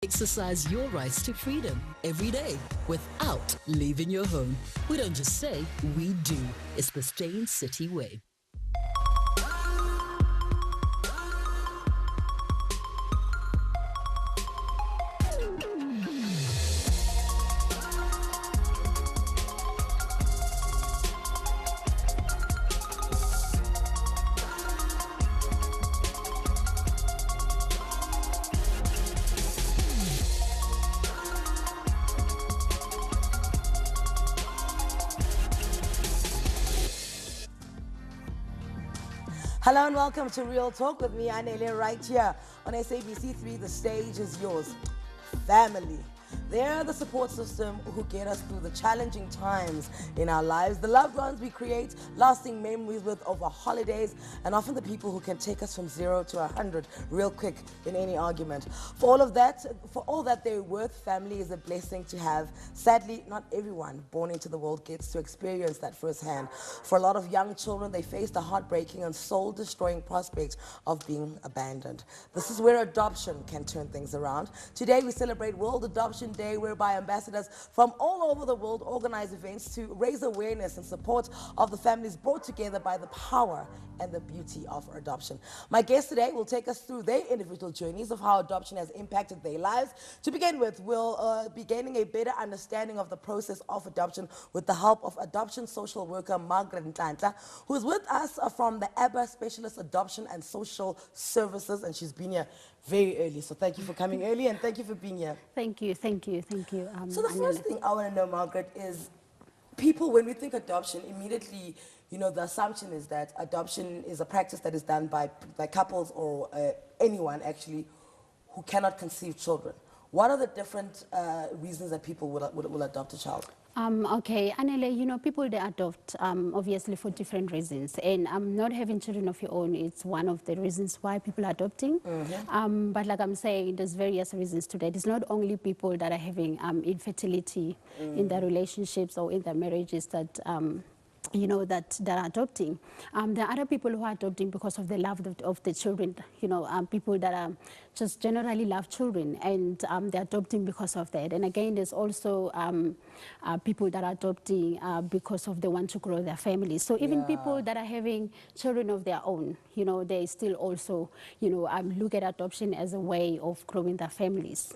Exercise your rights to freedom every day without leaving your home. We don't just say, we do. It's the Stay City way. Hello and welcome to Real Talk with me, Anele, right here on SABC3. The stage is yours. Family. They're the support system who get us through the challenging times in our lives. The loved ones we create lasting memories with over holidays, and often the people who can take us from 0 to 100 real quick in any argument. For all that they're worth, family is a blessing to have. Sadly, not everyone born into the world gets to experience that firsthand. For a lot of young children, they face the heartbreaking and soul-destroying prospect of being abandoned. This is where adoption can turn things around. Today, we celebrate World Adoption Day, whereby ambassadors from all over the world organize events to raise awareness and support of the families brought together by the power and the beauty of adoption. My guest today will take us through their individual journeys of how adoption has impacted their lives. To begin with, we'll be gaining a better understanding of the process of adoption with the help of adoption social worker Margaret Nhlanhla, who is with us from the ABBA Specialist Adoption and Social Services, and she's been here very early. So thank you for coming early, and thank you for being here. Thank you. So the first thing I want to know, Margaret, is people, when we think adoption, immediately, you know, the assumption is that adoption is a practice that is done by couples or anyone, actually, who cannot conceive children. What are the different reasons that people will adopt a child? Okay, Anele, you know, people, they adopt, obviously, for different reasons. And not having children of your own is one of the reasons why people are adopting. But like I'm saying, there's various reasons to that. It's not only people that are having infertility in their relationships or in their marriages that you know, that are adopting. There are other people who are adopting because of the love of the children, you know, people that are just generally love children, and they're adopting because of that. And again, there's also people that are adopting because of they want to grow their families. So even people that are having children of their own, you know, they still also, you know, look at adoption as a way of growing their families.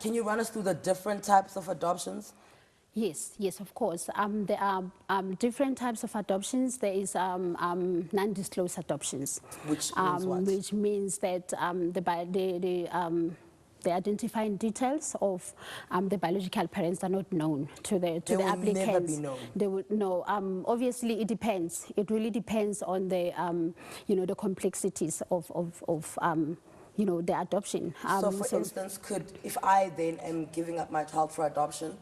Can you run us through the different types of adoptions? Yes, of course. There are different types of adoptions. There is non-disclosed adoptions. Which means what? Which means that the identifying details of the biological parents are not known to the applicants. They will never be known. They would know. Obviously, it depends. It really depends on the you know, the complexities of you know, the adoption. So, for instance, if I then am giving up my child for adoption,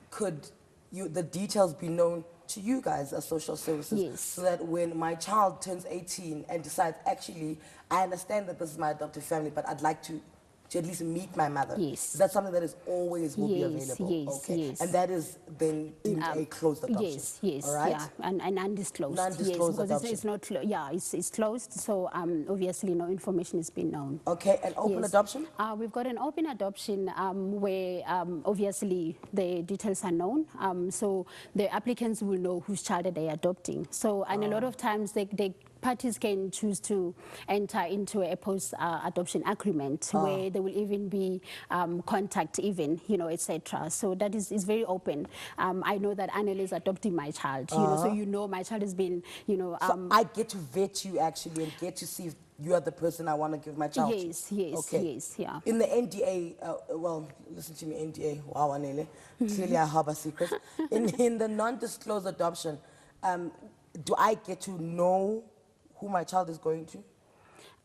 could the details be known to you guys as social services? Yes. So that when my child turns 18 and decides, actually, I understand that this is my adoptive family, but I'd like to at least meet my mother. Yes. That's something that is always will be available. Yes, okay. yes. And that is then deemed a closed adoption. Yes, all right? yeah, and undisclosed. Non-disclosed because adoption. It's not, it's closed, so obviously no information has been known. Okay, and open adoption? We've got an open adoption where obviously the details are known, so the applicants will know whose child they are adopting. So, and a lot of times they parties can choose to enter into a post-adoption agreement where there will even be contact, even, you know, etc. So that is very open. I know that Anele is adopting my child, you know, so you know my child has been, you know. So I get to vet you actually and get to see if you are the person I want to give my child to. Yes, yeah. In the NDA, well, listen to me, NDA, wow, Anele, clearly I harbor secrets. In the non-disclosed adoption, do I get to know who my child is going to?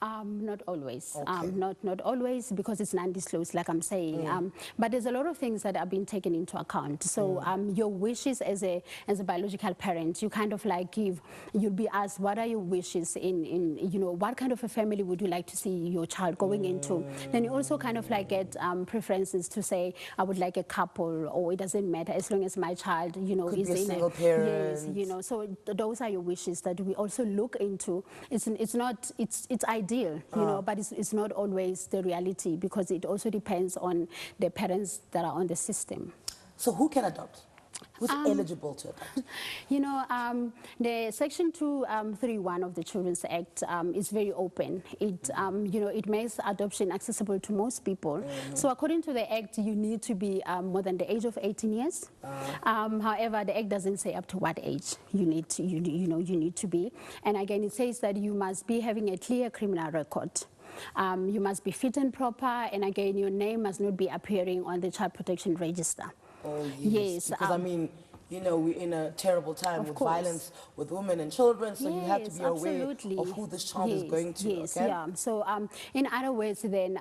Not always. Okay. Not always, because it's non-disclosed, like I'm saying. But there's a lot of things that are being taken into account. So your wishes as a biological parent, you kind of like you'll be asked, what are your wishes in you know, what kind of a family would you like to see your child going into? Then you also kind of like get preferences to say, I would like a couple, or it doesn't matter as long as my child, you know, is in a single parent. Yes, you know. So those are your wishes that we also look into. It's ideal ideal, you know, but it's not always the reality because it also depends on the parents that are on the system. So who can adopt? Who's eligible to adopt? You know, the Section 231 of the Children's Act is very open. It, you know, it makes adoption accessible to most people. So according to the Act, you need to be more than the age of 18 years. However, the Act doesn't say up to what age you need to, you need to be. And again, it says that you must be having a clear criminal record. You must be fit and proper, and again, your name must not be appearing on the Child Protection Register. Oh, yes. Because, I mean, you know, we're in a terrible time with violence with women and children, so you have to be aware of who this child is going to. Yes, yeah. So, in other words, then,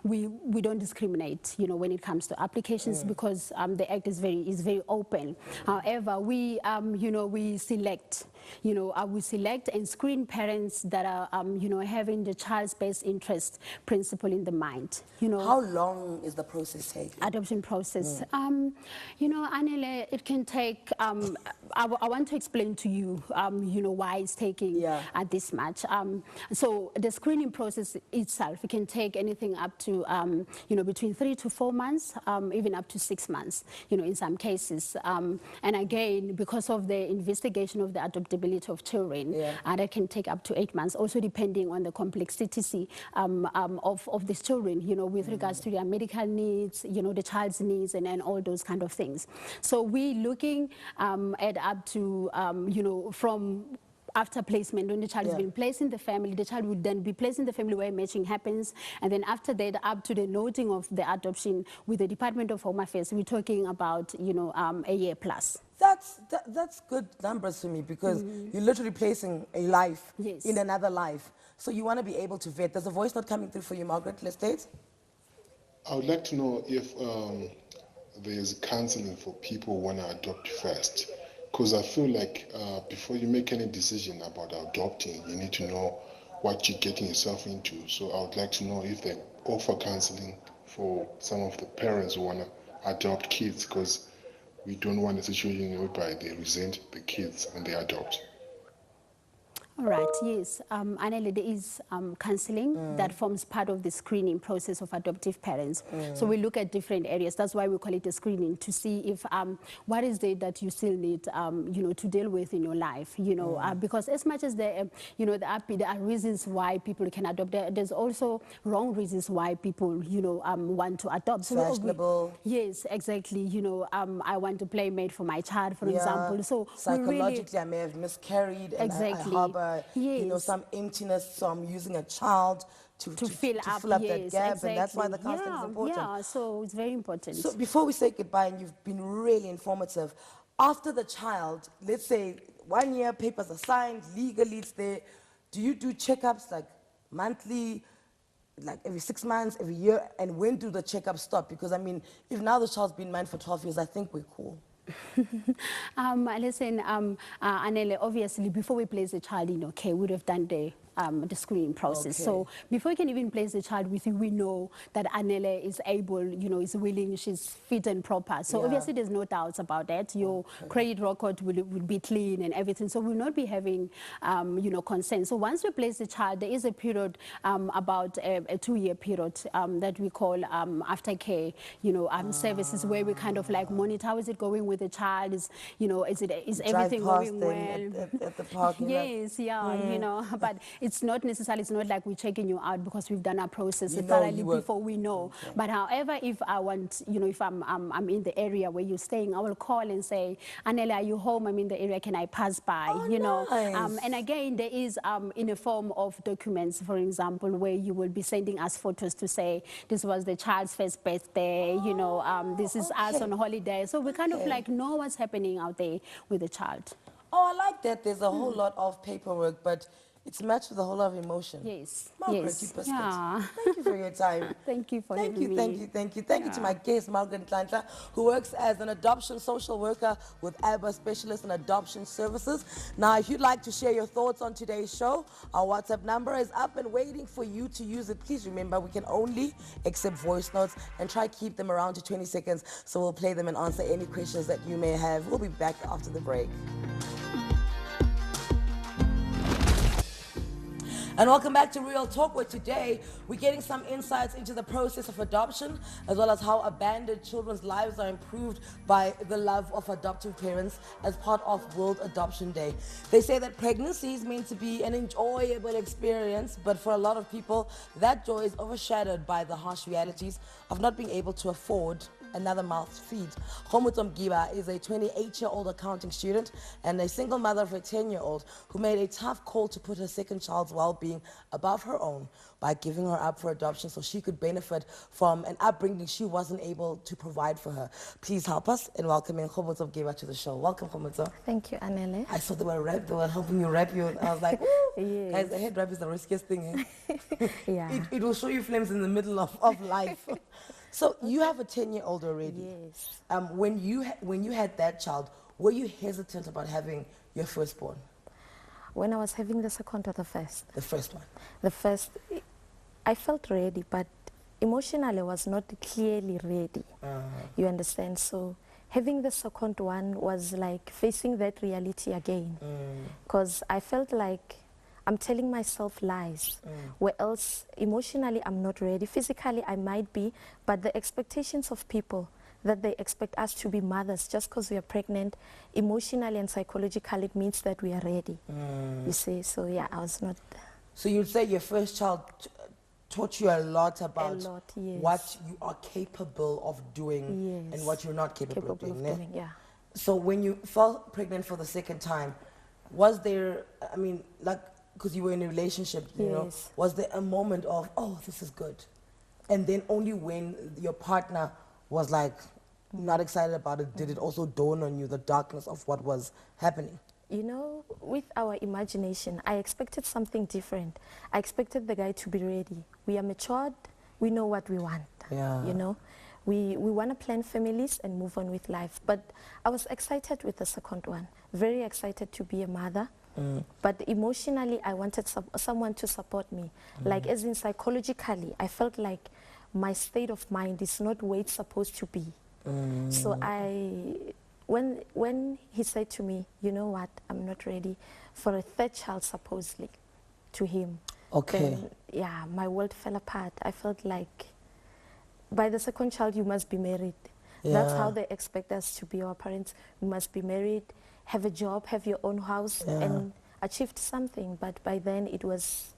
we don't discriminate, you know, when it comes to applications because the Act is very open. However, we, you know, we select and screen parents that are, you know, having the child's best interest principle in the mind. You know, how long is the process taking? Adoption process. You know, Anele, it can take. I want to explain to you, you know, why it's taking this much. So the screening process itself, it can take anything up to, you know, between 3 to 4 months, even up to 6 months. You know, in some cases. And again, because of the investigation of the adoptability of children, that can take up to 8 months, also depending on the complexity of these children, you know, with regards to their medical needs, you know, the child's needs and all those kind of things. So we're looking at up to, you know, from after placement, when the child has been placed in the family, the child would then be placed in the family where matching happens, and then after that, up to the noting of the adoption with the Department of Home Affairs, we're talking about, you know, a year plus. That's good numbers for me because you're literally placing a life in another life. So you want to be able to vet. There's a voice note coming through for you, Margaret. Let's state. I would like to know if there's counseling for people who want to adopt first. Because I feel like before you make any decision about adopting, you need to know what you're getting yourself into. So I would like to know if they offer counseling for some of the parents who want to adopt kids, because we don't want a situation whereby they resent the kids when they adopt. All right, yes. Anele, there is counseling that forms part of the screening process of adoptive parents. So we look at different areas. That's why we call it a screening, to see if what is it that you still need, you know, to deal with in your life, you know, because as much as there, you know, there are reasons why people can adopt, there's also wrong reasons why people, you know, want to adopt. Fashionable. Yes, exactly. You know, I want to play mate for my child, for example. So psychologically, I may have miscarried and I harbor, you know, some emptiness, so I'm using a child to fill up that gap, and that's why the counseling is important. Yeah, so it's very important. So before we say goodbye, and you've been really informative, after the child, let's say 1 year, papers are signed, legally it's there, do you do checkups like monthly, like every 6 months, every year, and when do the checkups stop? Because I mean, if now the child's been mine for 12 years, I think we're cool. Listen, Anele, obviously, before we place the child in, okay, we would have done the screening process. So before we can even place the child with you, we know that Anele is able, you know, is willing, she's fit and proper. So obviously there's no doubts about that. Your credit record will be clean and everything. So we'll not be having, you know, concern. So once we place the child, there is a period, about a 2-year period that we call aftercare, you know, services, where we kind of like monitor how is it going with the child, is, you know, is everything going well? At the park, yes, you know, but it's not necessarily, it's not like we're checking you out because we've done our process thoroughly before we know. But however, if I want, you know, if I'm in the area where you're staying, I will call and say, Anele, are you home? I'm in the area, can I pass by? You know, and again, there is in a form of documents, for example, where you will be sending us photos to say, this was the child's first birthday, you know, this is us on holiday. So we kind of like know what's happening out there with the child. Oh, I like that. There's a whole lot of paperwork, but it's matched with a whole lot of emotion. Yes. Margaret, you persist. Thank you for your time. Thank you for having me. Thank you to my guest, Margaret Nhlanhla, who works as an adoption social worker with ABBA, specialist in adoption services. Now, if you'd like to share your thoughts on today's show, our WhatsApp number is up and waiting for you to use it. Please remember, we can only accept voice notes and try to keep them around to 20 seconds, so we'll play them and answer any questions that you may have. We'll be back after the break. And welcome back to Real Talk, where today we're getting some insights into the process of adoption, as well as how abandoned children's lives are improved by the love of adoptive parents as part of World Adoption Day. They say that pregnancy is meant to be an enjoyable experience, but for a lot of people, that joy is overshadowed by the harsh realities of not being able to afford another mouth to feed. Kgomotso Mgiba is a 28-year-old accounting student and a single mother of a 10-year-old who made a tough call to put her second child's well-being above her own by giving her up for adoption so she could benefit from an upbringing she wasn't able to provide for her. Please help us in welcoming Kgomotso Mgiba to the show. Welcome, Kgomotso. Thank you, Anele. I saw they were helping you rap you, and I was like, Yes. guys, the head rap is the riskiest thing. Eh? Yeah. It will show you flames in the middle of life. So you have a 10-year-old already. Yes. When you had that child, were you hesitant about having your firstborn? When I was having the second or the first? The first one. The first, I felt ready, but emotionally I was not clearly ready. You understand? So having the second one was like facing that reality again. Because I felt like I'm telling myself lies, where else emotionally I'm not ready. Physically I might be, but the expectations of people that they expect us to be mothers just because we are pregnant, emotionally and psychologically it means that we are ready. You see, so yeah, I was not. So you'd say your first child taught you a lot about yes. what you are capable of doing and what you're not capable of doing. Yeah. So when you fell pregnant for the second time, was there, I mean, like, because you were in a relationship, you know, was there a moment of, oh, this is good? And then only when your partner was like not excited about it, did it also dawn on you the darkness of what was happening? You know, with our imagination, I expected something different. I expected the guy to be ready. We are matured, we know what we want, you know. We want to plan families and move on with life. But I was excited with the second one, very excited to be a mother. But emotionally, I wanted someone to support me. Like, as in psychologically, I felt like my state of mind is not where it's supposed to be. So when he said to me, you know what, I'm not ready for a third child, supposedly, to him. Then, yeah, my world fell apart. I felt like by the second child, you must be married. That's how they expect us to be, our parents. We must be married, have a job, have your own house, and achieved something. But by then, it was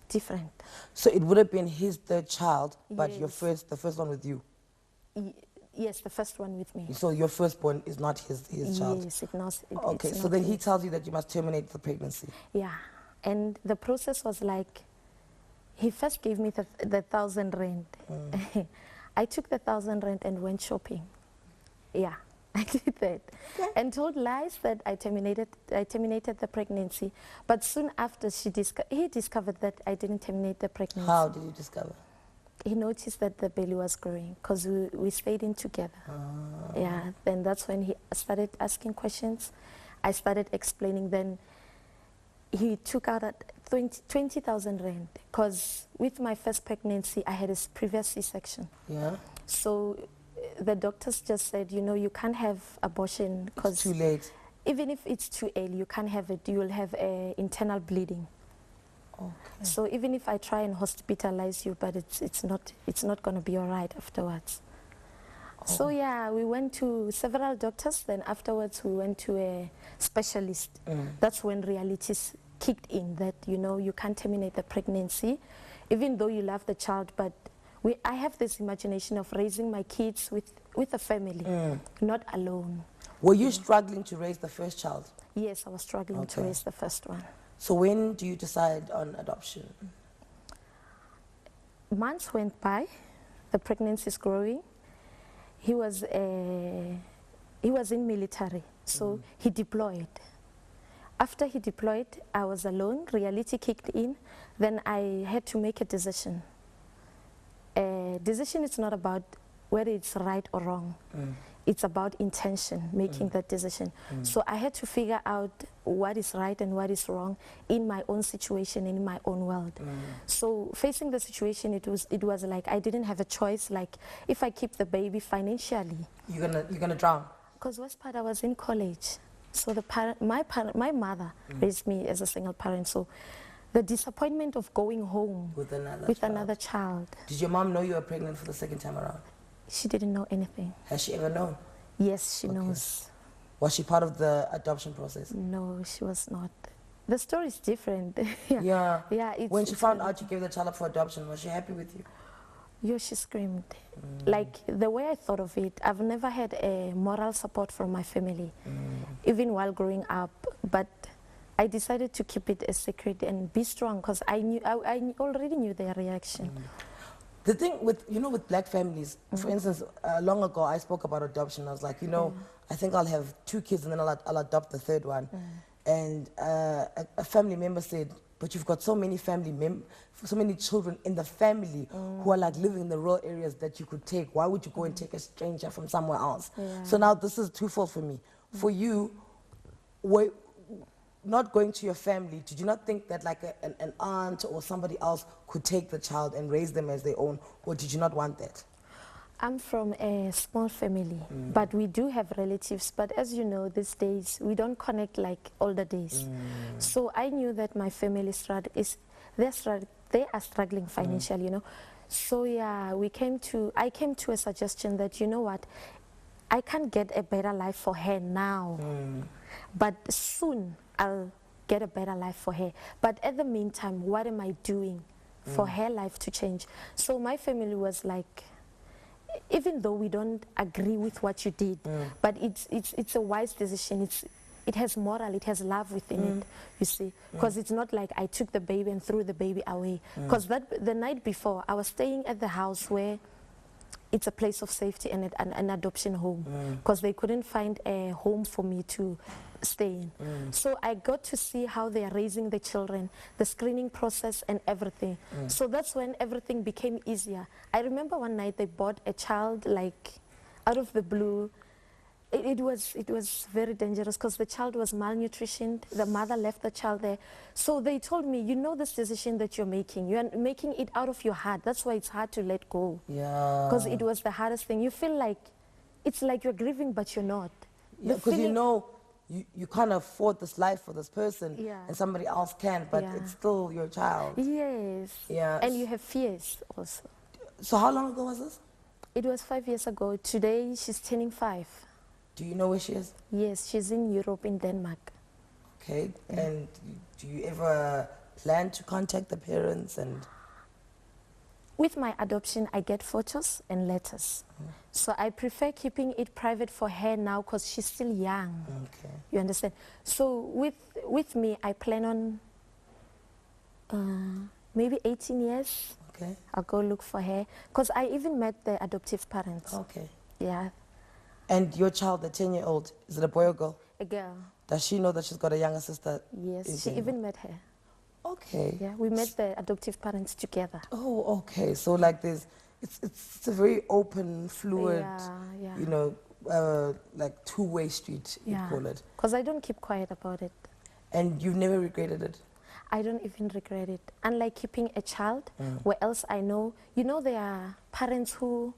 different. So it would have been his third child, but the first one with you? Yes, the first one with me. So your firstborn is not his child? Yes, it not. Okay, so then he tells you that you must terminate the pregnancy? Yeah, and the process was like, he first gave me the 1,000 rand. I took the 1,000 rand and went shopping. Yeah, I did that. And told lies that I terminated the pregnancy. But soon after, he discovered that I didn't terminate the pregnancy. How did you discover? He noticed that the belly was growing because we stayed in together. Yeah, then that's when he started asking questions. I started explaining. Then he took out 20,000 rand because with my first pregnancy, I had a previous C-section. Yeah. So the doctors just said, you know, you can't have abortion because it's too late. Even if it's too early, you can't have it. You will have internal bleeding. Okay. So even if I try and hospitalize you, but it's not going to be all right afterwards. So yeah, we went to several doctors. Then afterwards, we went to a specialist. That's when realities kicked in that, you know, you can't terminate the pregnancy, even though you love the child. But I have this imagination of raising my kids with a family, not alone. Were you struggling to raise the first child? Yes, I was struggling to raise the first one. So when do you decide on adoption? Months went by, the pregnancy is growing. He was in military, so he deployed. After he deployed, I was alone, reality kicked in, then I had to make a decision. Decision is not about whether it's right or wrong. It's about intention, making that decision. So I had to figure out what is right and what is wrong in my own situation, in my own world. So facing the situation, it was like I didn't have a choice. Like if I keep the baby financially, you're gonna drown. Because worst part, I was in college. So my mother raised me as a single parent. So the disappointment of going home With another child. Did your mom know you were pregnant for the second time around? She didn't know anything. Has she ever known? Yes, she knows. Was she part of the adoption process? No, she was not. The story is different. Yeah. Yeah. When she found out you gave the child up for adoption, was she happy with you? Yeah, she screamed. Like, the way I thought of it, I've never had a moral support from my family, even while growing up. But I decided to keep it a secret and be strong because I already knew their reaction. The thing with, with black families, for instance, long ago I spoke about adoption. I was like, I think I'll have 2 kids and then I'll adopt the 3rd one. And a family member said, but you've got so many so many children in the family who are like living in the rural areas that you could take. Why would you go and take a stranger from somewhere else? So now this is twofold for me. For you, not going to your family, did you not think that like an aunt or somebody else could take the child and raise them as their own, or did you not want that? I'm from a small family, but we do have relatives. But as you know, these days, we don't connect like older days. So I knew that my family they are struggling financially, So yeah, I came to a suggestion that, you know what, I can't get a better life for her now, but soon I'll get a better life for her. But at the meantime, what am I doing for her life to change? So my family was like, even though we don't agree with what you did, but it's a wise decision. It has moral, it has love within it, you see. Because it's not like I took the baby and threw the baby away. Because the night before, I was staying at the house where it's a place of safety and an adoption home. Because they couldn't find a home for me to stay in. So I got to see how they are raising the children, the screening process and everything. So that's when everything became easier. I remember one night they bought a child like out of the blue. It was very dangerous because the child was malnutritioned. The mother left the child there. So they told me, this decision that you're making making it out of your heart. That's why it's hard to let go. Yeah. Because it was the hardest thing. You feel like, it's like you're grieving, but you're not. Yeah, because you can't afford this life for this person, and somebody else can, but it's still your child. Yes. Yeah. And you have fears also. So how long ago was this? It was 5 years ago. Today she's turning 5. Do you know where she is? Yes, she's in Europe, in Denmark. Okay. And do you ever plan to contact the parents? And with my adoption, I get photos and letters. So I prefer keeping it private for her now because she's still young. Okay. You understand? So with me, I plan on maybe 18 years. Okay. I'll go look for her. Because I even met the adoptive parents. Okay. Yeah. And your child, the 10-year-old, is it a boy or girl? A girl. Does she know that she's got a younger sister? Yes, she even met her. Okay. Yeah, we met the adoptive parents together. Oh, okay. So like it's a very open, fluid, like two-way street, you call it. Because I don't keep quiet about it. And you've never regretted it? I don't even regret it. Unlike keeping a child, where else I know, there are parents who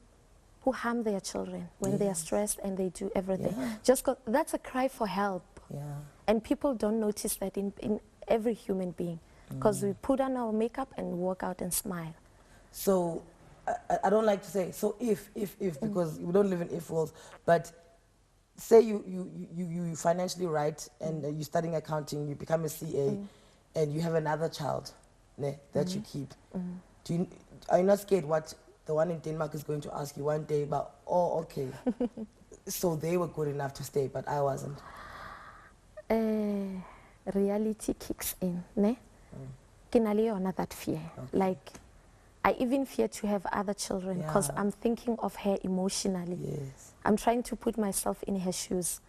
harm their children when they are stressed and they do everything. Just 'cause that's a cry for help. Yeah. And people don't notice that in every human being. Because we put on our makeup and walk out and smile. So, I don't like to say, so if, because we don't live in if worlds, but say you financially right and you're studying accounting, you become a CA, and you have another child that you keep. Are you not scared what the one in Denmark is going to ask you one day about, oh, okay, so they were good enough to stay, but I wasn't? Reality kicks in, ne? That fear. Okay. Like, I even fear to have other children because I'm thinking of her emotionally. Yes. I'm trying to put myself in her shoes.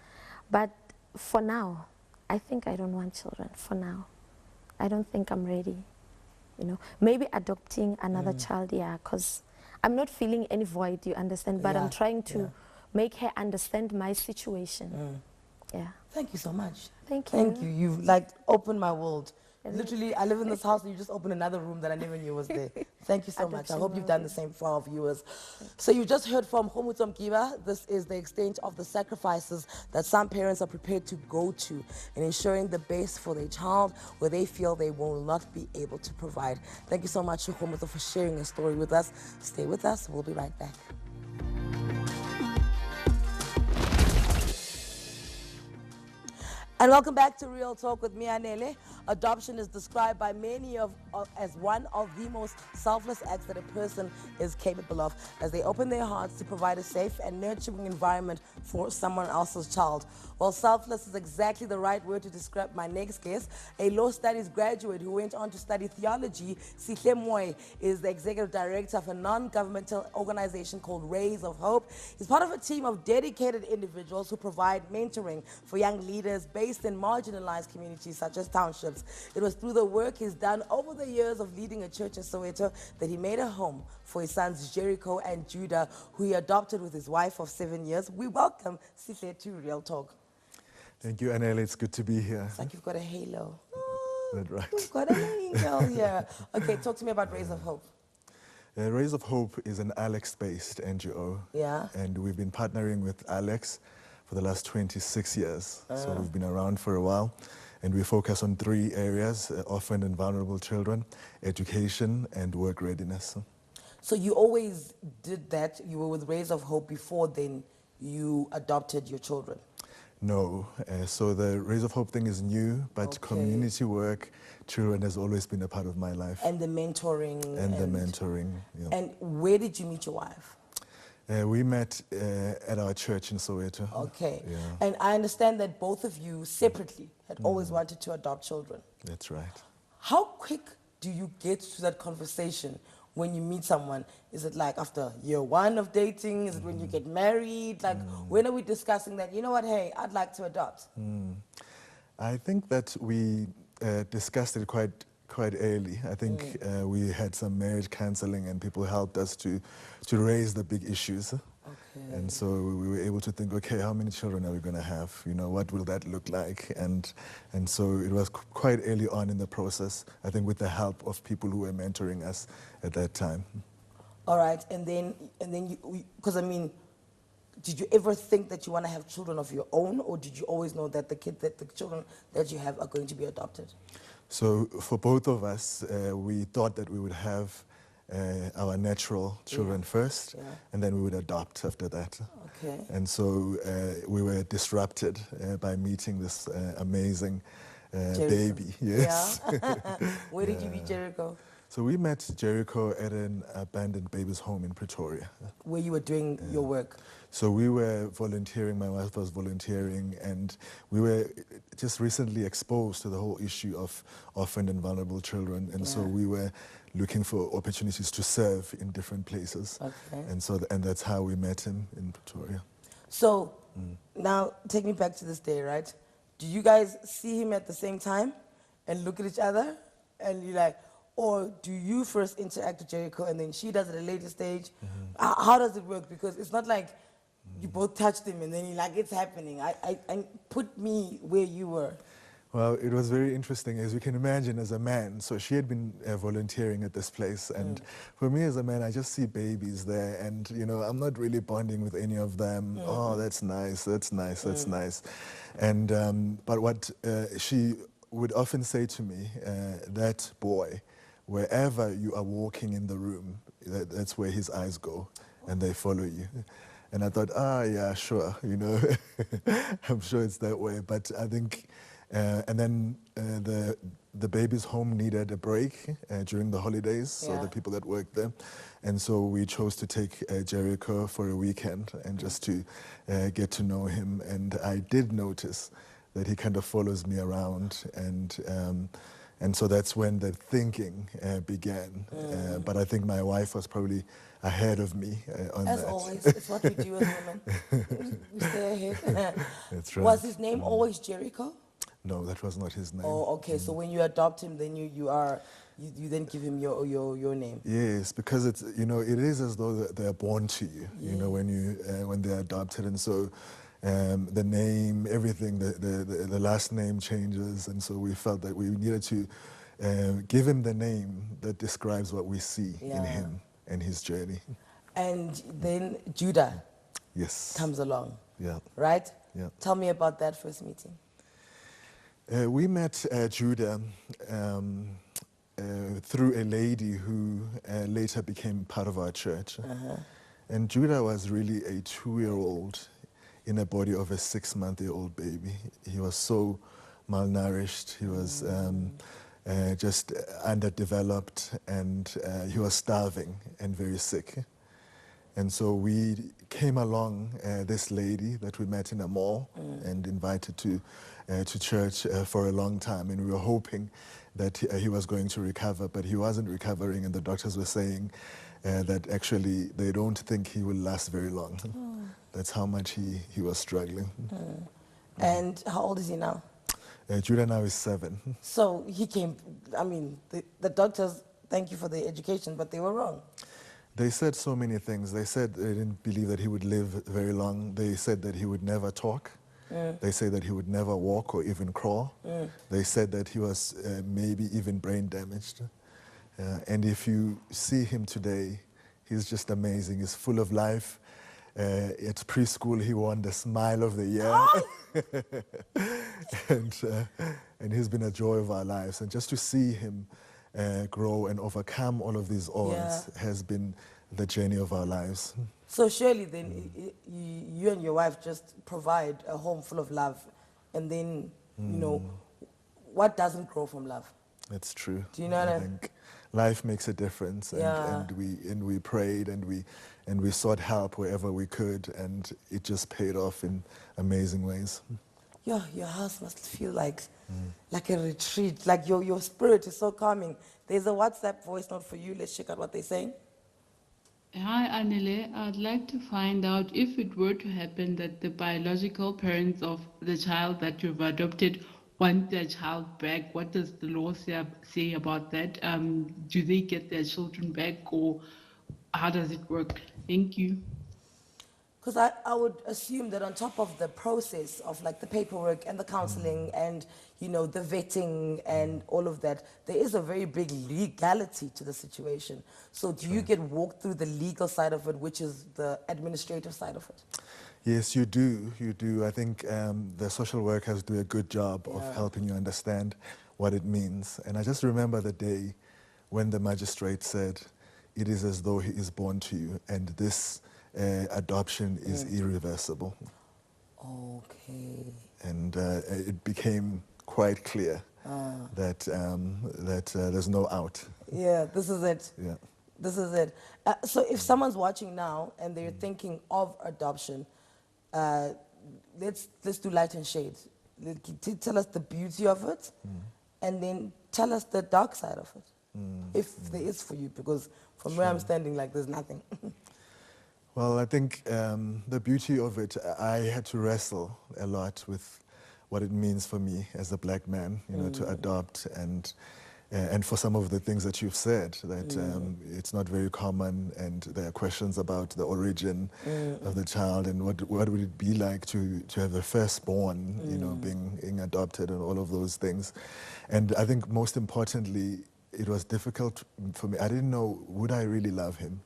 But for now, I think I don't want children, for now. I don't think I'm ready, Maybe adopting another child, because I'm not feeling any void, you understand, but I'm trying to make her understand my situation. Yeah. Thank you so much. Thank you. Thank you. You've opened my world. Literally, I live in this house and you just open another room that I never knew was there. Thank you so much. I hope you've done the same for our viewers. So you just heard from Kgomotso Mgiba. This is the extent of the sacrifices that some parents are prepared to go to in ensuring the best for their child where they feel they will not be able to provide. Thank you so much, Kgomotso, for sharing your story with us. Stay with us. We'll be right back. And welcome back to Real Talk with me, Anele. Adoption is described by many as one of the most selfless acts that a person is capable of, as they open their hearts to provide a safe and nurturing environment for someone else's child. Well, selfless is exactly the right word to describe my next guest. A law studies graduate who went on to study theology, Sihle Mooi is the executive director of a non-governmental organization called Rays of Hope. He's part of a team of dedicated individuals who provide mentoring for young leaders based in marginalized communities such as townships. It was through the work he's done over the years of leading a church in Soweto that he made a home for his sons Jericho and Judah, who he adopted with his wife of 7 years. We welcome Sihle to Real Talk. Thank you, Anele. It's good to be here. It's like you've got a halo. That's right. You've got an angel here. Okay, talk to me about Rays of Hope. Rays of Hope is an Alex-based NGO. Yeah. And we've been partnering with Alex for the last 26 years. So we've been around for a while. And we focus on 3 areas, orphaned and vulnerable children, education, and work readiness. So you always did that? You were with Rays of Hope before then you adopted your children? No. So the Rays of Hope thing is new, but Okay. community work, children has always been a part of my life. And the mentoring. And the mentoring, yeah. And where did you meet your wife? We met at our church in Soweto. Okay. Yeah. And I understand that both of you separately had always wanted to adopt children. That's right. How quick do you get to that conversation when you meet someone? Is it like after year 1 of dating? Is it when you get married? Like, when are we discussing that, you know what, hey, I'd like to adopt? I think that we discussed it quite early. I think we had some marriage counseling and people helped us to raise the big issues. Okay. And so we were able to think, okay, how many children are we going to have? You know, what will that look like? And so it was quite early on in the process, I think with the help of people who were mentoring us at that time. All right, and then you, because I mean, did you ever think that you want to have children of your own, or did you always know that the children that you have are going to be adopted? So for both of us, we thought that we would have our natural children first, and then we would adopt after that. Okay. And so we were disrupted by meeting this amazing baby. Yes. Yeah. Where did you meet Jericho? So we met Jericho at an abandoned babies home in Pretoria. Where you were doing your work? So we were volunteering, my wife was volunteering, and we were just recently exposed to the whole issue of orphaned and vulnerable children. And so we were looking for opportunities to serve in different places. Okay. And so and that's how we met him in Pretoria. So now take me back to this day, right? Do you guys see him at the same time and look at each other and you're like, or do you first interact with Jericho and then she does at a later stage? How does it work? Because it's not like you both touched him and then you're like, it's happening. I put me where you were. Well, it was very interesting, as you can imagine, as a man. So she had been volunteering at this place, and for me as a man, I just see babies there, and you know, I'm not really bonding with any of them. Oh, that's nice, that's nice, that's nice. And but what she would often say to me, that boy, wherever you are walking in the room, that's where his eyes go, and they follow you. And I thought, yeah, sure, you know, I'm sure it's that way. But I think, and then the baby's home needed a break during the holidays, so the people that worked there. And so we chose to take Jericho for a weekend and just to get to know him. And I did notice that he kind of follows me around, and so that's when the thinking began. But I think my wife was probably ahead of me on that. As always, it's what we do as women. We stay ahead. That's right. Was his name always Jericho? No, that was not his name. Oh, okay. So when you adopt him, then you then give him your name. Yes, because it's, you know, it is as though they are born to you. You know, when they're adopted, and so the name, everything, the last name changes, and so we felt that we needed to give him the name that describes what we see in Yeah. him and his journey. And then Judah Yes. comes along, Yeah. right? Yeah. Tell me about that first meeting. We met Judah through a lady who later became part of our church. And Judah was really a 2-year-old in a body of a 6-month-old baby. He was so malnourished. He was just underdeveloped, and he was starving and very sick. And so we came along this lady that we met in a mall and invited to church for a long time. And we were hoping that he was going to recover, but he wasn't recovering. And the doctors were saying that actually they don't think he will last very long. That's how much he was struggling. And how old is he now? Judah now is 7. So he came, I mean, the doctors, thank you for the education, but they were wrong. They said so many things. They said they didn't believe that he would live very long. They said that he would never talk. They said that he would never walk or even crawl. They said that he was maybe even brain damaged. And if you see him today, he's just amazing. He's full of life. At preschool, he won the Smile of the Year. And he's been a joy of our lives. And just to see him grow and overcome all of these odds has been the journey of our lives. So surely then you and your wife just provide a home full of love, and then, you know, what doesn't grow from love? That's true. Do you know what I mean? think life makes a difference, and we prayed and we sought help wherever we could, and it just paid off in amazing ways. Your house must feel like a retreat, like your spirit is so calming. There's a WhatsApp voice note for you. Let's check out what they're saying. Hi, Anele. I'd like to find out if it were to happen that the biological parents of the child that you've adopted want their child back. What does the law say about that? Do they get their children back, or how does it work? Thank you. Because I would assume that on top of the process of like the paperwork and the counseling and, you know, the vetting and all of that, there is a very big legality to the situation. So do you get walked through the legal side of it, which is the administrative side of it? Yes, you do. You do. I think the social workers do a good job of helping you understand what it means. And I just remember the day when the magistrate said, "It is as though he is born to you, and this adoption is irreversible." Okay. And it became quite clear that there's no out. Yeah, this is it. Yeah. This is it. So if someone's watching now and they're thinking of adoption, let's do light and shade. Tell us the beauty of it, and then tell us the dark side of it, if there is for you, because from where I'm standing, like, there's nothing. Well, I think the beauty of it, I had to wrestle a lot with what it means for me as a black man, you know, to adopt, and for some of the things that you've said, that it's not very common, and there are questions about the origin of the child, and what would it be like to have a firstborn, you know, being adopted, and all of those things. And I think most importantly, it was difficult for me. I didn't know, would I really love him,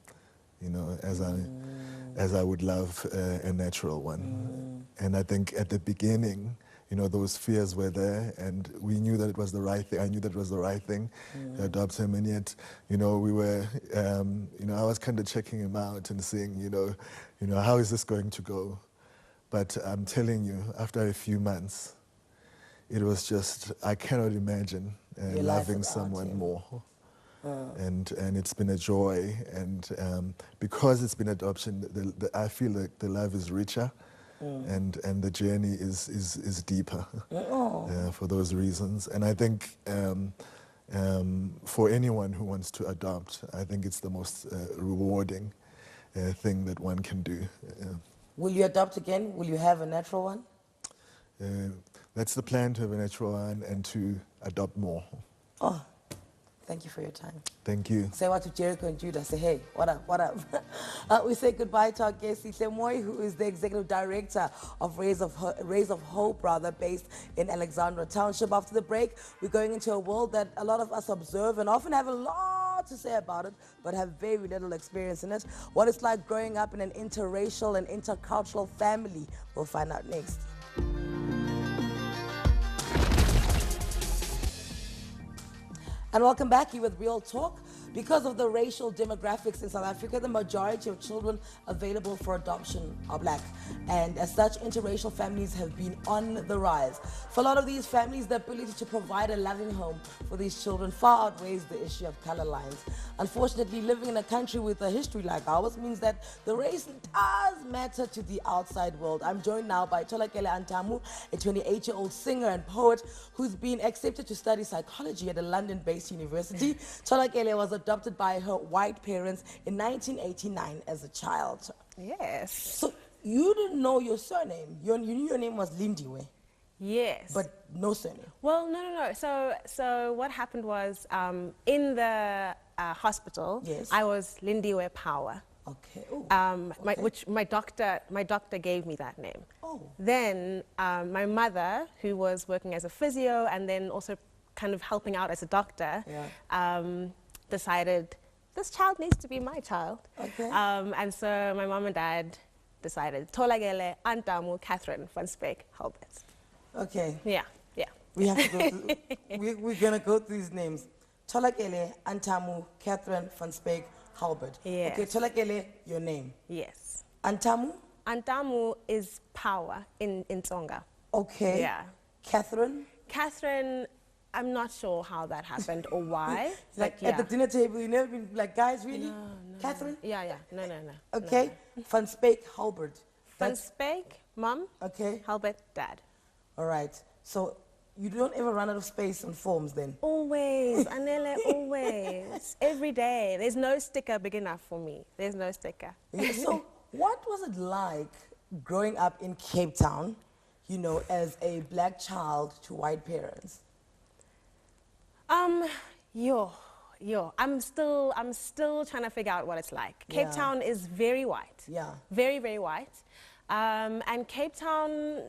you know, as I would love a natural one. And I think at the beginning, you know, those fears were there, and we knew that it was the right thing. I knew that it was the right thing to adopt him, and yet, you know, we were, you know, I was kind of checking him out and seeing, you know, how is this going to go? But I'm telling you, after a few months, it was just, I cannot imagine loving someone more. And it's been a joy, and because it's been adoption, I feel like the love is richer, and the journey is deeper for those reasons. And I think for anyone who wants to adopt, I think it's the most rewarding thing that one can do. Will you adopt again? Will you have a natural one? That's the plan, to have a natural one and to adopt more. Oh, thank you for your time. Thank you. Say what to Jericho and Judah. Say, hey, what up, what up? We say goodbye to our guest, Sihle Mooi, who is the Executive Director of Rays of Hope, based in Alexandra Township. After the break, we're going into a world that a lot of us observe and often have a lot to say about it, but have very little experience in it. What it's like growing up in an interracial and intercultural family. We'll find out next. And welcome back here with Real Talk. Because of the racial demographics in South Africa, the majority of children available for adoption are black. And as such, interracial families have been on the rise. For a lot of these families, the ability to provide a loving home for these children far outweighs the issue of color lines. Unfortunately, living in a country with a history like ours means that the race does matter to the outside world. I'm joined now by Thola Antamu, a 28-year-old singer and poet who's been accepted to study psychology at a London-based university. Thola was adopted by her white parents in 1989 as a child. Yes. So you didn't know your surname. You knew your name was Lindiwe. Yes. But no surname. Well, no. So what happened was in the hospital, yes, I was Lindiwe Power. Okay. Ooh, okay. Which my doctor gave me that name. Oh. Then my mother, who was working as a physio and then also kind of helping out as a doctor, yeah, decided this child needs to be my child. Okay. And so my mom and dad decided Thola Antamu Catherine van Speyk Halbert. Okay. Yeah. We have to go through, we're going to go through these names. Thola Antamu Catherine van Speyk Halbert. Yes. Okay, Thola, your name. Yes. Antamu? Antamu is power in Tsonga. Okay. Yeah. Catherine, I'm not sure how that happened or why. Like at the dinner table, you never been like, guys, really? No. Catherine? Yeah. No. Okay. No. Van Speyk Halbert. Van Speyk, mom. Okay. Halbert, dad. All right. So you don't ever run out of space on forms then? Always, Anele, always. Every day. There's no sticker big enough for me. There's no sticker. Yeah, so what was it like growing up in Cape Town, you know, as a black child to white parents? I'm still trying to figure out what it's like. Cape Town is very white. Yeah. Very, very white. And Cape Town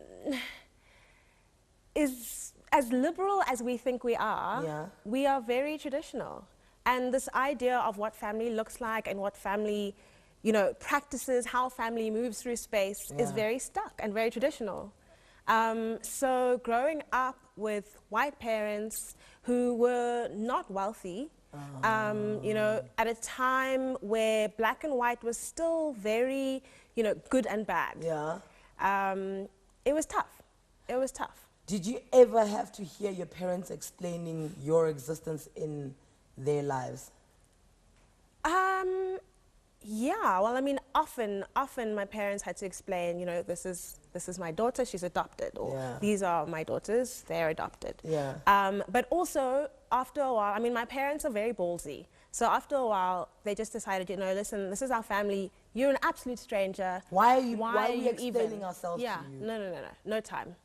is as liberal as we think we are. Yeah. We are very traditional. And this idea of what family looks like and what family, you know, practices, how family moves through space is very stuck and very traditional. So growing up with white parents who were not wealthy, you know, at a time where black and white was still very, you know, good and bad. Yeah. It was tough. It was tough. Did you ever have to hear your parents explaining your existence in their lives? Yeah, well, I mean, often my parents had to explain, you know, this is my daughter, she's adopted, or these are my daughters, they're adopted. Yeah. But also, after a while, I mean, my parents are very ballsy. So after a while, they just decided, you know, listen, this is our family, you're an absolute stranger. Why are we explaining ourselves to you? No time.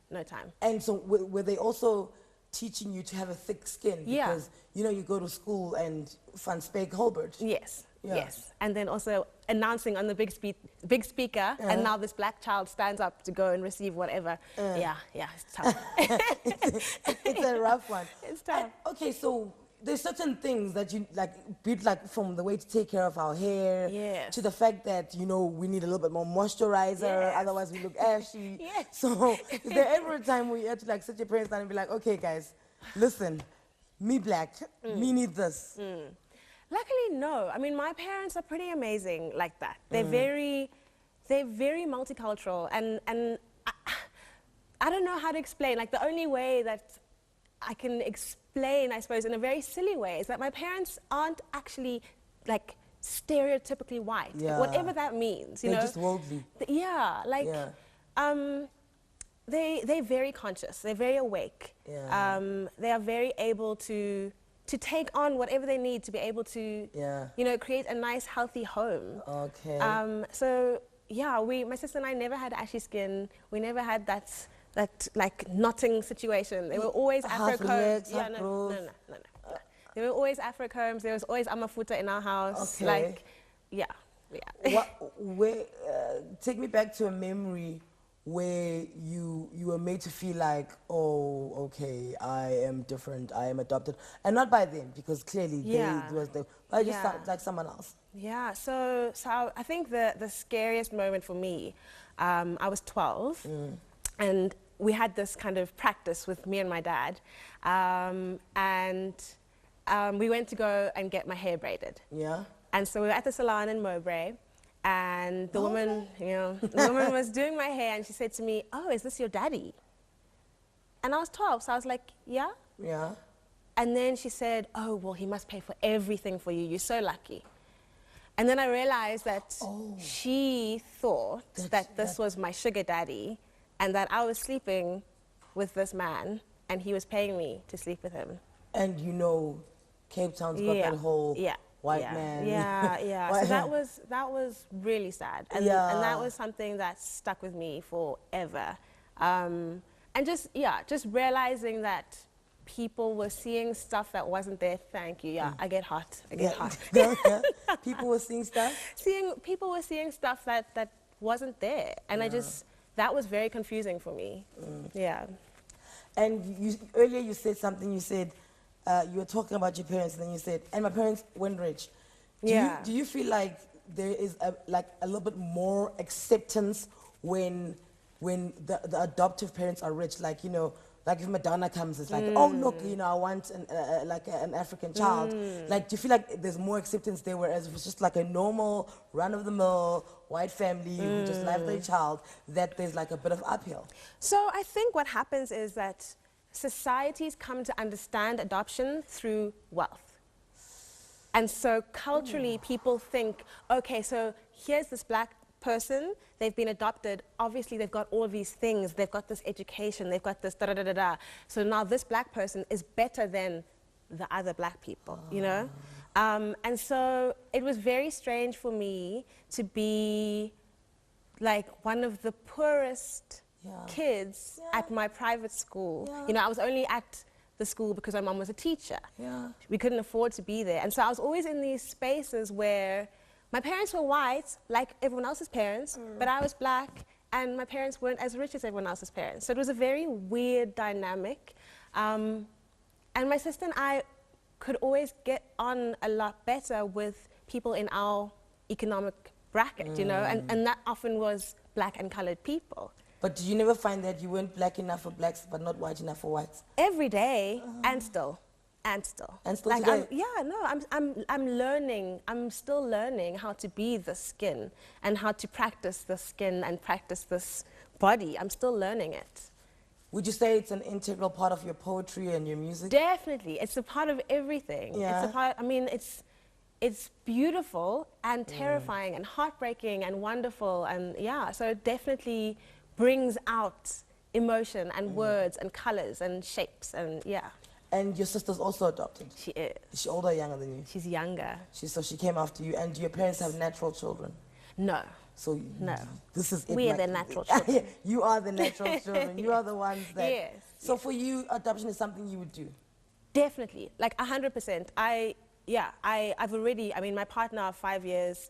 And so were they also teaching you to have a thick skin? Yeah. Because, you know, you go to school and Van Speyk Halbert. Yes. Yeah. Yes, and then also announcing on the big speaker, and now this black child stands up to go and receive whatever. Yeah, it's tough. It's a rough one. It's tough. Okay, so there's certain things that you like, from the way to take care of our hair, to the fact that, you know, we need a little bit more moisturizer, otherwise we look ashy. Yes. So is there ever a time where you had to like sit your parents down and be like, okay guys, listen, me black, me need this? Luckily, no. I mean, my parents are pretty amazing like that. They're very multicultural, and I don't know how to explain. Like, the only way that I can explain, I suppose, in a very silly way, is that my parents aren't actually like stereotypically white, whatever that means. You know, just worldly. They're very conscious. They're very awake. They are very able to take on whatever they need to be able to, you know, create a nice, healthy home. Okay. So yeah, my sister and I never had ashy skin. We never had that like knotting situation. They were always Afro coats. No. There were always Afro-combs. There was always amafuta in our house. Okay. Like, yeah. Take me back to a memory where you were made to feel like, oh, okay, I am different, I am adopted. And not by them, because clearly but just like someone else. Yeah, so I think the scariest moment for me, I was 12, and we had this kind of practice with me and my dad, and we went to go and get my hair braided. Yeah. And so we were at the salon in Mowbray, and the woman, the woman was doing my hair, and she said to me, "Oh, is this your daddy?" And I was 12, so I was like, "Yeah." Yeah. And then she said, "Oh, well, he must pay for everything for you. You're so lucky." And then I realized that she thought that this was my sugar daddy, and that I was sleeping with this man, and he was paying me to sleep with him. And Cape Town's got that whole white man. Yeah. So that was really sad, and that was something that stuck with me forever. And just realizing that people were seeing stuff that wasn't there. Thank you. Yeah, I get hot. Hot. People were seeing stuff. People were seeing stuff that wasn't there, and that was very confusing for me. Yeah. And earlier you said something. You said. You were talking about your parents, and then you said, and my parents went rich. Do you feel like there is a little bit more acceptance when the adoptive parents are rich? Like, like if Madonna comes, it's like, oh, look, I want an African child. Like, do you feel like there's more acceptance there, whereas if it's just like a normal, run-of-the-mill, white family who just love their child, that there's like a bit of uphill? So I think what happens is that societies come to understand adoption through wealth. And so culturally, people think, okay, so here's this black person, they've been adopted, obviously they've got all of these things, they've got this education, they've got this da-da-da-da-da. So now this black person is better than the other black people, And so it was very strange for me to be like one of the poorest kids at my private school. I was only at the school because my mom was a teacher. We couldn't afford to be there. And so I was always in these spaces where my parents were white, like everyone else's parents, but I was black, and my parents weren't as rich as everyone else's parents. So it was a very weird dynamic. And my sister and I could always get on a lot better with people in our economic bracket, and that often was black and colored people. But did you never find that you weren't black enough for blacks, but not white enough for whites? Every day, and still. And still like today? I'm learning. I'm still learning how to be the skin and how to practice the skin and practice this body. I'm still learning it. Would you say it's an integral part of your poetry and your music? Definitely, it's a part of everything. Yeah. It's a part. I mean, it's beautiful and terrifying and heartbreaking and wonderful, and so it definitely brings out emotion and words and colors and shapes, and And your sister's also adopted? She is. Is she older or younger than you? She's younger. So she came after you, and do your parents have natural children? No. So no. This is it. We are the natural children. You are the natural children. You are the ones that... Yes. So for you, adoption is something you would do? Definitely, like 100%. I've already, my partner of 5 years,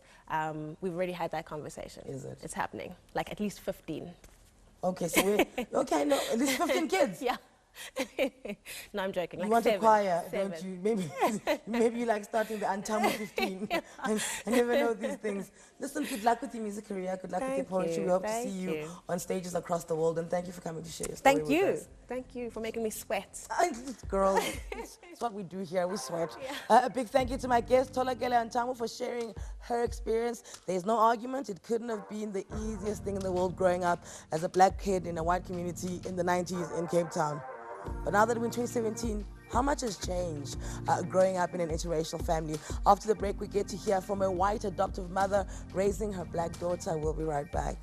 we've already had that conversation. Is it? It's happening, like at least 15. Okay, so at least 15 kids? Yeah. No, I'm joking. You like want 7, a choir, 7. don't you? Maybe you like starting the Antamu 15. I never know these things. Listen, good luck with your music career. Good luck with your poetry. We hope to see you on stages across the world. And thank you for coming to share your story with us. Thank you for making me sweat. Girl, it's what we do here. We sweat. A big thank you to my guest, Thola Antamu, for sharing her experience. There's no argument. It couldn't have been the easiest thing in the world growing up as a black kid in a white community in the 90s in Cape Town. But now that we're in 2017, how much has changed growing up in an interracial family? After the break, we get to hear from a white adoptive mother raising her black daughter. We'll be right back.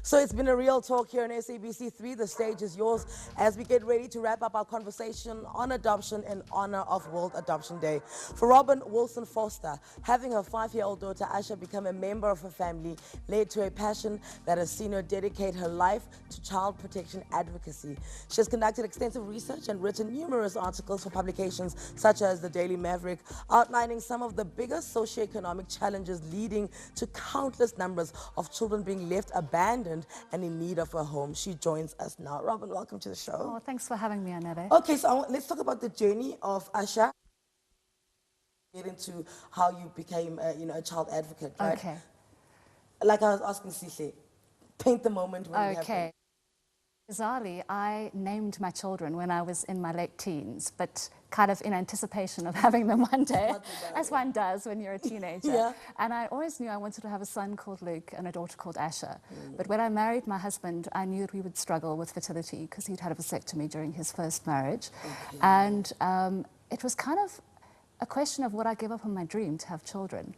So it's been a real talk here on SABC3. The stage is yours as we get ready to wrap up our conversation on adoption in honor of World Adoption Day. For Robyn Wolfson Vorster, having her 5-year-old daughter Asha become a member of her family led to a passion that has seen her dedicate her life to child protection advocacy. She has conducted extensive research and written numerous articles for publications such as the Daily Maverick, outlining some of the biggest socioeconomic challenges leading to countless numbers of children being left abandoned and in need of a home. She joins us now. Robyn, welcome to the show. Oh, thanks for having me, Anele. Okay, so let's talk about the journey of Asha. Get into how you became, a child advocate, right? Okay. Like I was asking Sihle, paint the moment when it happened. Okay. Bizarrely, I named my children when I was in my late teens, but kind of in anticipation of having them one day, as one does when you're a teenager. Yeah. And I always knew I wanted to have a son called Luke and a daughter called Asha. But when I married my husband, I knew that we would struggle with fertility because he'd had a vasectomy during his first marriage. Okay. And it was kind of a question of would I give up on my dream to have children.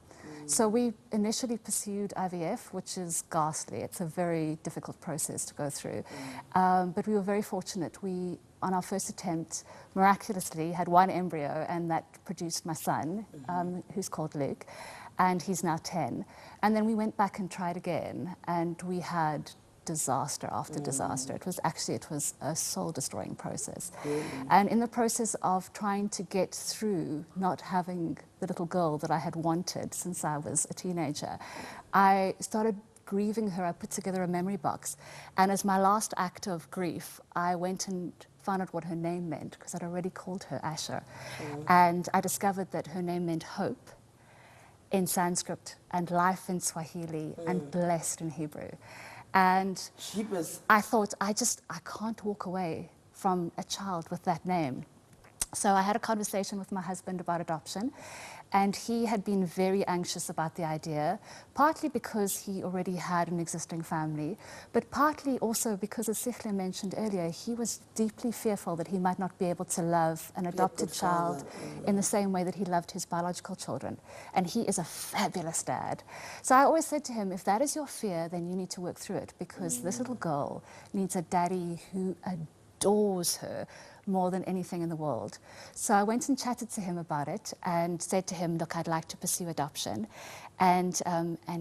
So we initially pursued IVF, which is ghastly. It's a very difficult process to go through. But we were very fortunate. We, on our first attempt, miraculously had one embryo, and that produced my son, who's called Luke, and he's now 10. And then we went back and tried again, and we had disaster after disaster. It was a soul-destroying process. And in the process of trying to get through not having the little girl that I had wanted since I was a teenager, I started grieving her. I put together a memory box. And as my last act of grief, I went and found out what her name meant, because I'd already called her Asha. And I discovered that her name meant hope in Sanskrit, and life in Swahili, and blessed in Hebrew. And I thought, I can't walk away from a child with that name. So I had a conversation with my husband about adoption, and he had been very anxious about the idea, partly because he already had an existing family, but partly also because, as Sihle mentioned earlier, he was deeply fearful that he might not be able to love an adopted child in the same way that he loved his biological children. And he is a fabulous dad. So I always said to him, if that is your fear, then you need to work through it, because this little girl needs a daddy who adores her more than anything in the world. So I went and chatted to him about it and said to him, look, I'd like to pursue adoption. And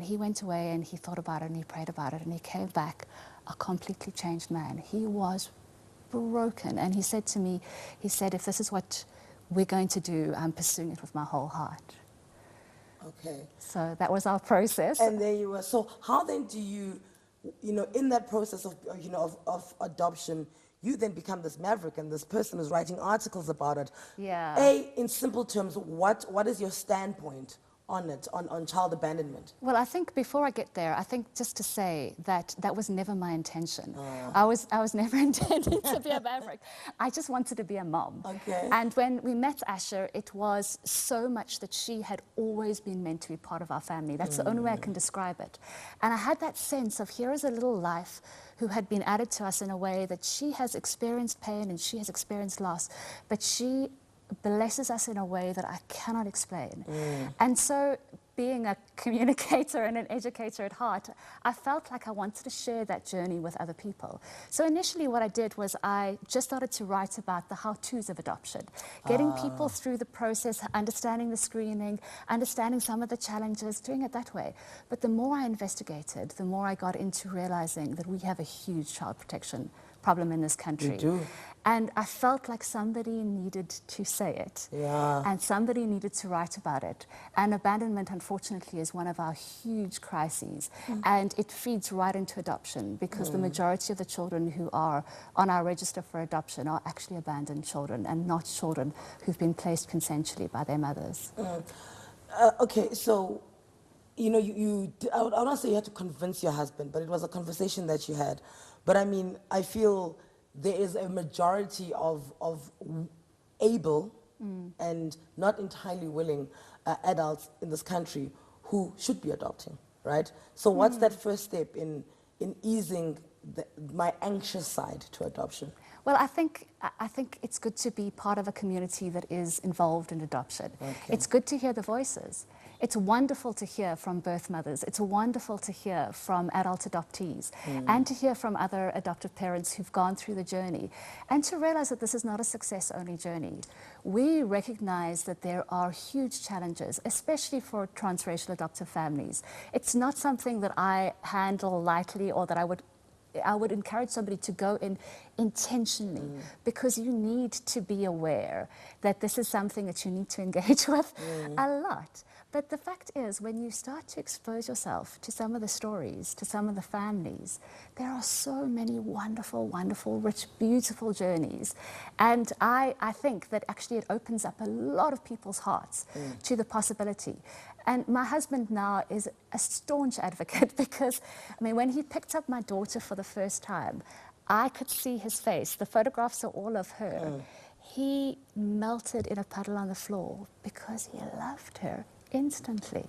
he went away and he thought about it and he prayed about it, and he came back a completely changed man. He was broken. And he said to me, he said, if this is what we're going to do, I'm pursuing it with my whole heart. Okay. So that was our process. And there you were. So how then do you, in that process of adoption, you then become this maverick and this person who's writing articles about it. Yeah. In simple terms, what is your standpoint on it, on child abandonment? Well, I think before I get there, I think just to say that that was never my intention. I was never intending to be a maverick. I just wanted to be a mom. Okay. And when we met Asha, it was so much that she had always been meant to be part of our family. That's the only way I can describe it. And I had that sense of here is a little life who had been added to us in a way that she has experienced pain and she has experienced loss, but she blesses us in a way that I cannot explain. And so, being a communicator and an educator at heart, I felt like I wanted to share that journey with other people. So initially what I did was I just started to write about the how-tos of adoption, getting people through the process, understanding the screening, understanding some of the challenges, doing it that way. But the more I investigated, the more I got into realizing that we have a huge child protection problem in this country. We do. And I felt like somebody needed to say it. Yeah. And somebody needed to write about it. And abandonment, unfortunately, is one of our huge crises. And it feeds right into adoption, because the majority of the children who are on our register for adoption are actually abandoned children, and not children who've been placed consensually by their mothers. Okay, so, I would not say you had to convince your husband, but it was a conversation that you had. But I mean, I feel there is a majority of able and not entirely willing adults in this country who should be adopting, right? So what's that first step in easing my anxious side to adoption? Well, I think it's good to be part of a community that is involved in adoption. Okay. It's good to hear the voices. It's wonderful to hear from birth mothers. It's wonderful to hear from adult adoptees and to hear from other adoptive parents who've gone through the journey and to realize that this is not a success-only journey. We recognize that there are huge challenges, especially for transracial adoptive families. It's not something that I handle lightly or that I would encourage somebody to go in intentionally because you need to be aware that this is something that you need to engage with a lot. But the fact is, when you start to expose yourself to some of the stories, to some of the families, there are so many wonderful, wonderful, rich, beautiful journeys. And I think that actually it opens up a lot of people's hearts to the possibility. And my husband now is a staunch advocate because, I mean, when he picked up my daughter for the first time, I could see his face. The photographs are all of her. He melted in a puddle on the floor because he loved her instantly.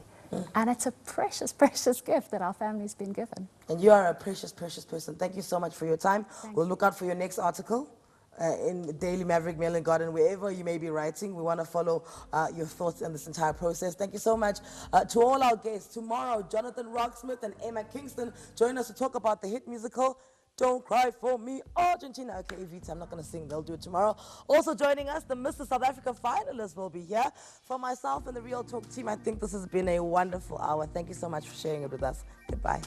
And it's a precious, precious gift that our family's been given. And you are a precious, precious person. Thank you so much for your time. We'll look out for your next article. In Daily Maverick, Mail and Garden, wherever you may be writing. We want to follow your thoughts in this entire process. Thank you so much to all our guests. Tomorrow, Jonathan Rocksmith and Emma Kingston join us to talk about the hit musical Don't Cry For Me, Argentina. Okay, Evita, I'm not going to sing. They'll do it tomorrow. Also joining us, the Mr. South Africa finalists will be here. For myself and the Real Talk team, I think this has been a wonderful hour. Thank you so much for sharing it with us. Goodbye.